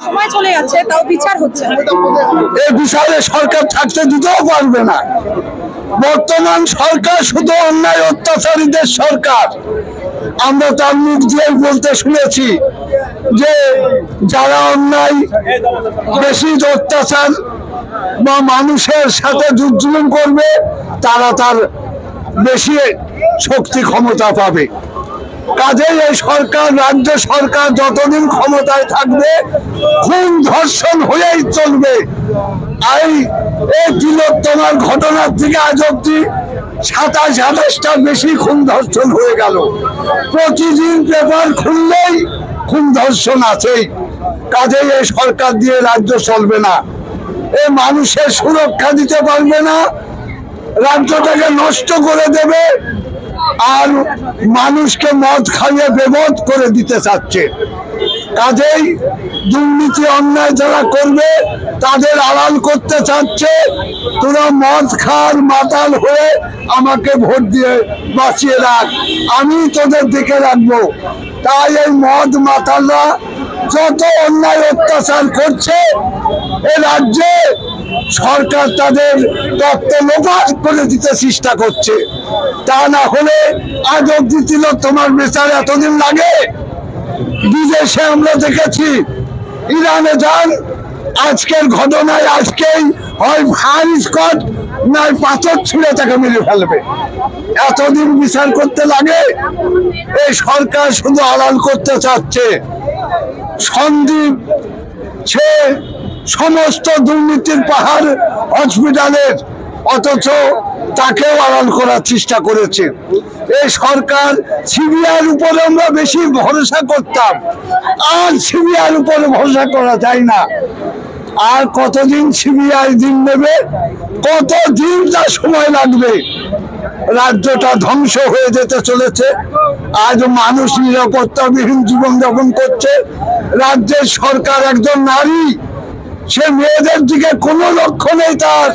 সময় চলে যাচ্ছে তাও বিচার হচ্ছে না। এই বিচারে সরকার থাকতে দিতেও পারবে না। বর্তমান সরকার শুধু অন্যায় অত্যাচারীদের সরকার। আমরা তার মুখ দিয়ে বলতে শুনেছি যে যারা অন্যায় বেশি অত্যাচার বা মানুষের সাথে জুলুম করবে তারা তার বেশি শক্তি ক্ষমতা পাবে। কাজেই এই সরকার, রাজ্য সরকার যতদিন ক্ষমতায় থাকবে খুন ধর্ষণ হয়েই চলবে। এই তিলোত্তমার ঘটনার থেকে আজ অব্দি 27-28টার বেশি খুন ধর্ষণ হয়ে গেল। প্রতিদিন পেপার খুললেই খুন ধর্ষণ আছেই। কাজেই এই সরকার দিয়ে রাজ্য চলবে না। এই মানুষের সুরক্ষা দিতে পারবে না, রাজ্যটাকে নষ্ট করে দেবে আর মানুষকে মদ খাইয়ে বেমদ করে দিতে চাচ্ছে। কাজেই দুর্নীতি অন্যায় যারা করবে তাদের আড়াল করতে চাচ্ছে। তোরা মদ খার মাতাল হয়ে আমাকে ভোট দিয়ে বাঁচিয়ে রাখ, আমি তোদের দিকে রাখবো। তাই এই মদ মাতালরা যত অন্যায় অত্যাচার করছে এ রাজ্যে সরকার তাদের তত্ত্ব লোপাট করে দিতে চেষ্টা করছে। তা না হলে আজ অব্দি তিলোত্তমার বিচার এতদিন লাগে? বিদেশে আমরা দেখেছি, ইরানে যান, আজকের ঘটনায় আজকেই হয় ফায়ার স্কোয়াড নয় পাথর ছুঁড়ে তাকে মেরে ফেলবে। এতদিন বিচার করতে লাগে? এই সরকার শুধু আড়াল করতে চাচ্ছে। সন্দীপ সে সমস্ত দুর্নীতির পাহাড় হসপিটালের, অথচ তাকেও আড়াল করার চেষ্টা করেছে এই সরকার। সিবিআইয়ের উপরে আমরা বেশি ভরসা করতাম, আর সিবিআইয়ের উপরে ভরসা করা যায় না। আর কতদিন সিবিআই দিন নেবে, কতদিন তার সময় লাগবে? রাজ্যটা ধ্বংস হয়ে যেতে চলেছে। আজ মানুষ নিরাপত্তাবিহীন জীবনযাপন করছে। রাজ্যের সরকার একজন নারী, সে মেয়েদের দিকে কোনো লক্ষ্য নেই তার।